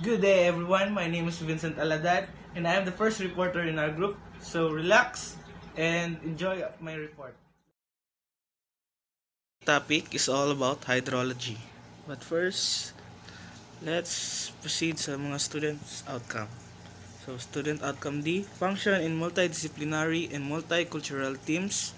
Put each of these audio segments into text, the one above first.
Good day everyone, my name is Vincent Aladad and I am the first reporter in our group. So relax and enjoy my report. Topic is all about hydrology. But first, let's proceed sa mga students' outcome. So student outcome D, function in multidisciplinary and multicultural teams.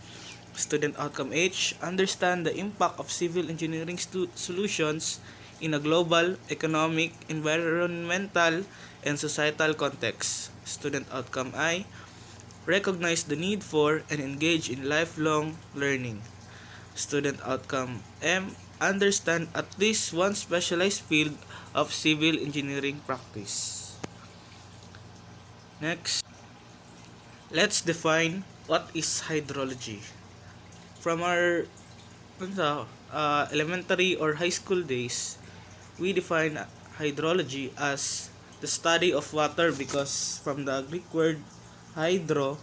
Student outcome H, understand the impact of civil engineering solutions in a global, economic, environmental, and societal context. Student outcome I, recognize the need for and engage in lifelong learning. Student outcome M, understand at least one specialized field of civil engineering practice. Next, let's define what is hydrology. From our elementary or high school days, we define hydrology as the study of water because from the Greek word hydro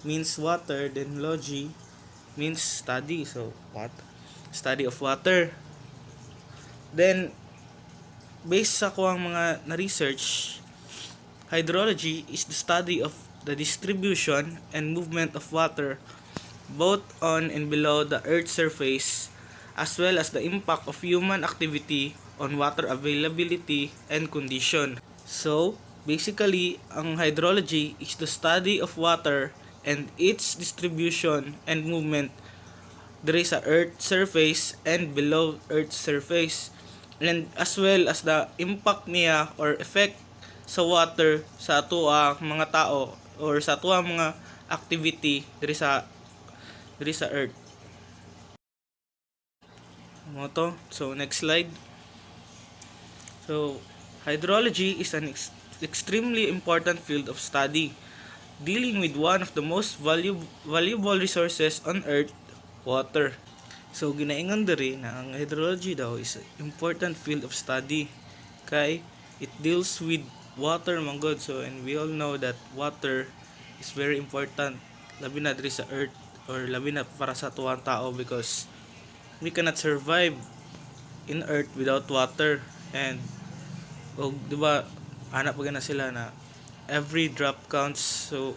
means water, then logy means study. So, what? Study of water. Then, based sa kuwang mga na-research, hydrology is the study of the distribution and movement of water both on and below the Earth's surface, as well as the impact of human activity on water availability and condition. So, basically, ang hydrology is the study of water and its distribution and movement diri sa Earth's surface and below Earth's surface, and as well as the impact niya or effect sa water sa atoa mga tao or sa atoa mga activity diri sa Earth. Moto. So next slide. So hydrology is an extremely important field of study dealing with one of the most valuable resources on Earth, water. So ginaingon diri na ang hydrology daw is an important field of study kay it deals with water manggod. So and we all know that water is very important labi na diri sa Earth or labi na para sa tuwang tao because we cannot survive in Earth without water. And di ba anak pa na sila na every drop counts. So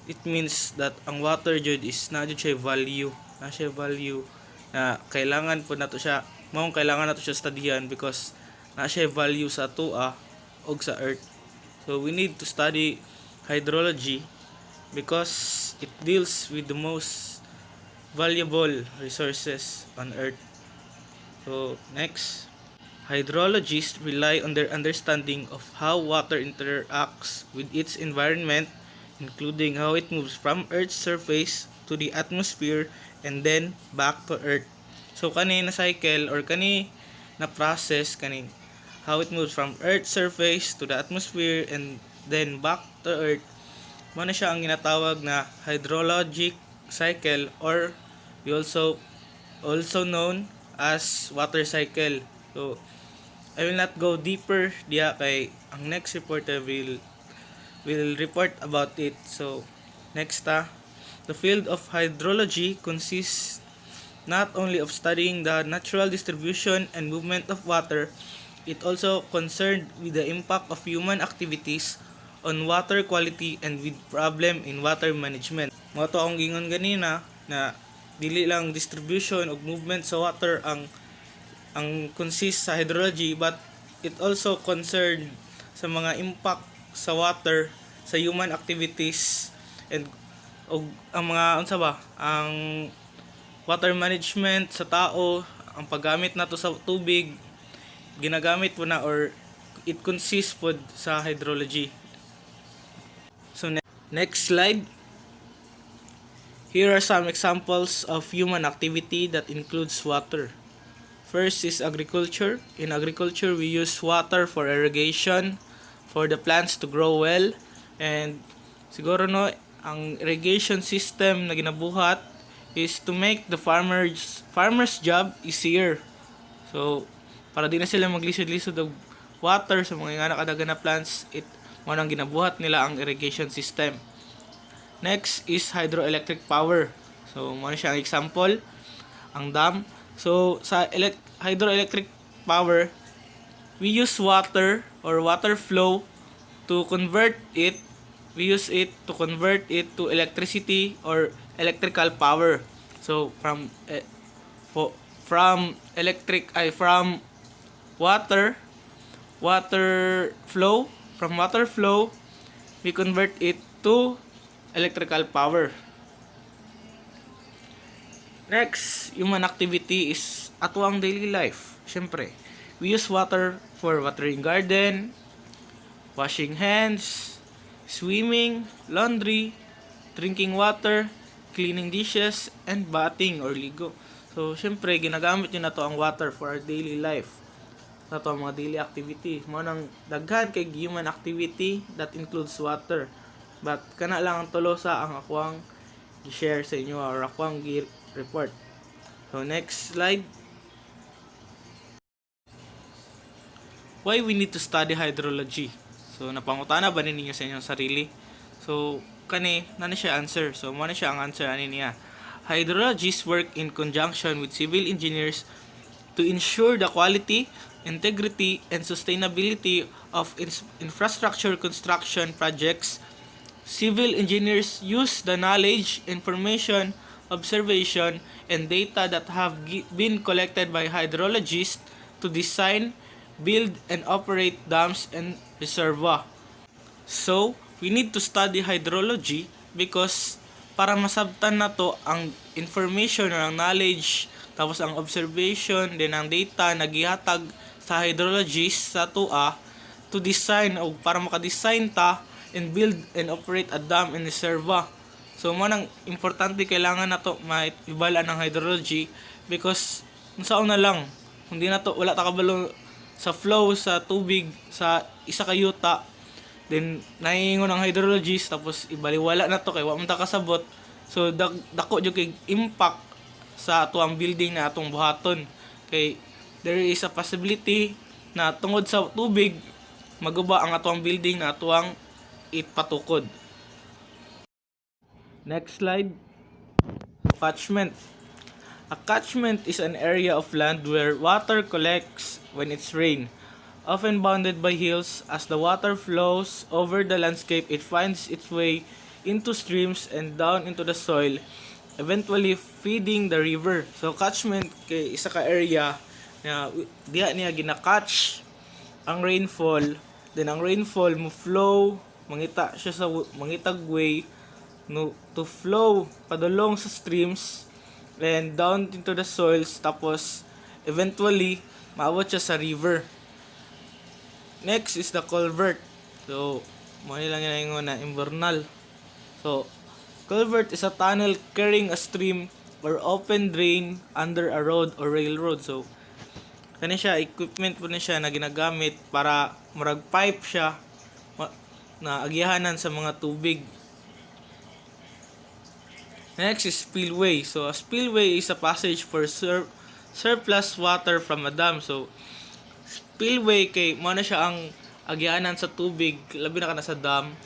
it means that ang water jud is na jud siya value na kailangan po nato siya kailangan nato siya studyhan because na siya value sa atoa og sa Earth. So we need to study hydrology because it deals with the most valuable resources on Earth. So next, hydrologists rely on their understanding of how water interacts with its environment, including how it moves from Earth's surface to the atmosphere and then back to Earth. So kani na cycle or kani na process kani how it moves from Earth's surface to the atmosphere and then back to Earth, mo na siya ang ginatawag na hydrologic cycle, or we also known as water cycle. So I will not go deeper diya kay ang next reporter will report about it. So next the field of hydrology consists not only of studying the natural distribution and movement of water, it also concerned with the impact of human activities on water quality and with problem in water management. Mo to ang gingon ganina na dili lang distribution o movement sa water ang consist sa hydrology, but it also concerned sa mga impact sa water sa human activities and og ang mga unsa ba ang water management sa tao, ang paggamit nato sa tubig ginagamit po na or it consists po sa hydrology. So next slide. Here are some examples of human activity that includes water. First is agriculture. In agriculture, we use water for irrigation, for the plants to grow well, and siguro no, ang irrigation system na ginabuhat is to make the farmer's job easier. So para di na sila maglisod-lisod og water sa mga kadaghan na plants, mo nang ginabuhat nila ang irrigation system. Next is hydroelectric power. So mo na siya ang example, ang dam. So sa hydroelectric power, we use water or water flow to convert it. We use it to convert it to electricity or electrical power. So from electric ay from water water flow from water flow we convert it to electrical power. Next, human activity is atuang daily life. Syempre, we use water for watering garden, washing hands, swimming, laundry, drinking water, cleaning dishes, and bathing or ligo. So, syempre, ginagamit nyo na to ang water for our daily life. Sa to ang mga daily activity. Mo nang daghan kay human activity that includes water. But, kana lang ang tulo sa ang akwang i-share sa inyo or akwang report. So, next slide. Why we need to study hydrology? So, napangutana ba ninyo sa inyong sarili? So, nana siya answer. So, mo na siya ang answer ani niya. Hydrologists work in conjunction with civil engineers to ensure the quality, integrity, and sustainability of infrastructure construction projects. Civil engineers use the knowledge, information, observation, and data that have been collected by hydrologists to design, build, and operate dams and reservoirs. So, we need to study hydrology because para masabtan na to ang information or ang knowledge, tapos ang observation, then ang data na gihatag sa hydrologist sa tua to design o para makadesign ta and build and operate a dam and reservoir. So mo nang importante kailangan na to maibala ng hydrology because sa una lang hindi na to wala ta kabalo sa flow sa tubig sa isa ka yuta, then naingon ng hydrologist tapos ibaliwala na to kay wa man ta kasabot. So dako jud kay impact sa atuang building na atong buhaton kay there is a possibility na tungod sa tubig maguba ang atuang building na atuang ipatukod. Next slide. Catchment. A catchment is an area of land where water collects when it's rain. Often bounded by hills, as the water flows over the landscape, it finds its way into streams and down into the soil, eventually feeding the river. So catchment kay isa ka area na diha niya gina-catch ang rainfall, then ang rainfall mo flow, mangita siya sa mangitag way no to flow padulong sa streams and down into the soils, tapos eventually maabot siya sa river. Next is the culvert. So mo lang yung na invernal. So culvert is a tunnel carrying a stream or open drain under a road or railroad. So kani siya equipment po na siya na ginagamit para murag pipe siya na agyahanan sa mga tubig. Next is spillway. So a spillway is a passage for surplus water from a dam. So spillway kay mo na siya ang agyahanan sa tubig labi na kana sa dam.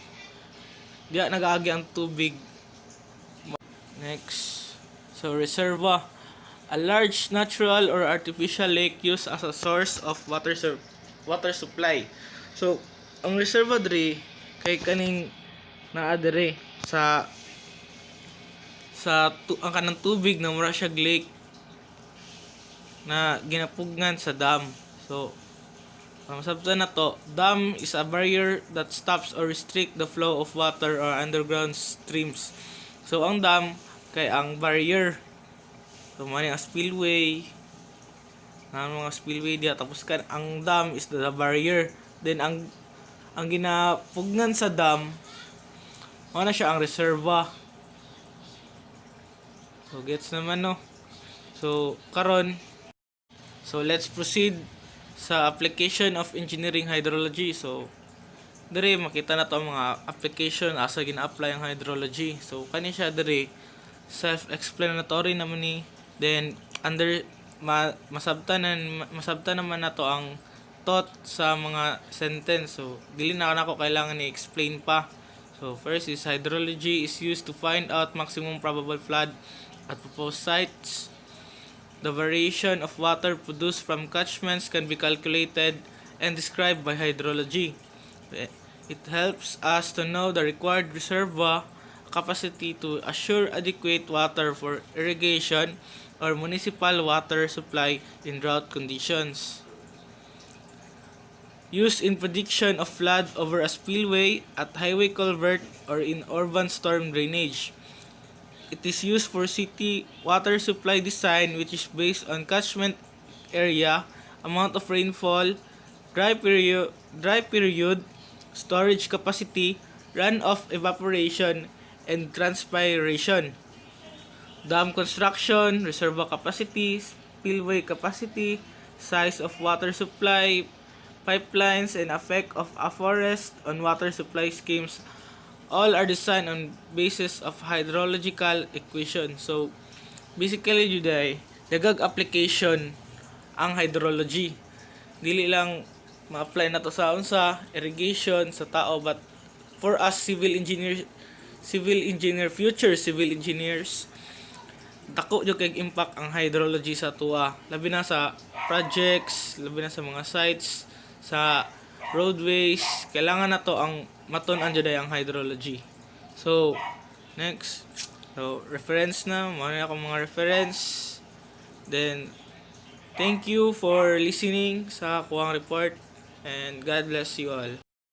Diya nagaagi ang tubig. Next. So reservoir. A large natural or artificial lake used as a source of water supply. So ang reservoir diri kay kaning naa diri sa ang kanang tubig na mura siya lake na ginapugnan sa dam. So masabtan na to, dam is a barrier that stops or restrict the flow of water or underground streams. So ang dam kay ang barrier. So mani ang spillway. Ang mga spillway diya, tapos kan ang dam is the barrier. Then ang ginapugnan sa dam ano na siya ang reservoir. So gets naman no. So karon let's proceed sa application of engineering hydrology. So dire makita na to ang mga application asa gina-apply ang hydrology. So kani siya dire self-explanatory naman ni, then under masabtan naman na to ang thought sa mga sentence. So dili na ako kailangan i-explain pa. So first is hydrology is used to find out maximum probable flood at proposed sites. The variation of water produced from catchments can be calculated and described by hydrology. It helps us to know the required reservoir capacity to assure adequate water for irrigation or municipal water supply in drought conditions. Used in prediction of flood over a spillway at highway culvert or in urban storm drainage. It is used for city water supply design, which is based on catchment area, amount of rainfall, dry period, storage capacity, runoff evaporation, and transpiration. Dam construction, reservoir capacity, spillway capacity, size of water supply, pipelines, and effect of a forest on water supply schemes. All are designed on basis of hydrological equation. So, basically, juday, dagag application ang hydrology. Dili lang ma-apply na to sa unsa irrigation sa tao, but for us future civil engineers, dako jud kay impact ang hydrology sa tuwa, labi na sa projects, labi na sa mga sites, sa roadways. Kailangan na to ang matun-an jud ang hydrology. So next, so reference na mo na ako mga reference. Then thank you for listening sa kuwang report, and God bless you all.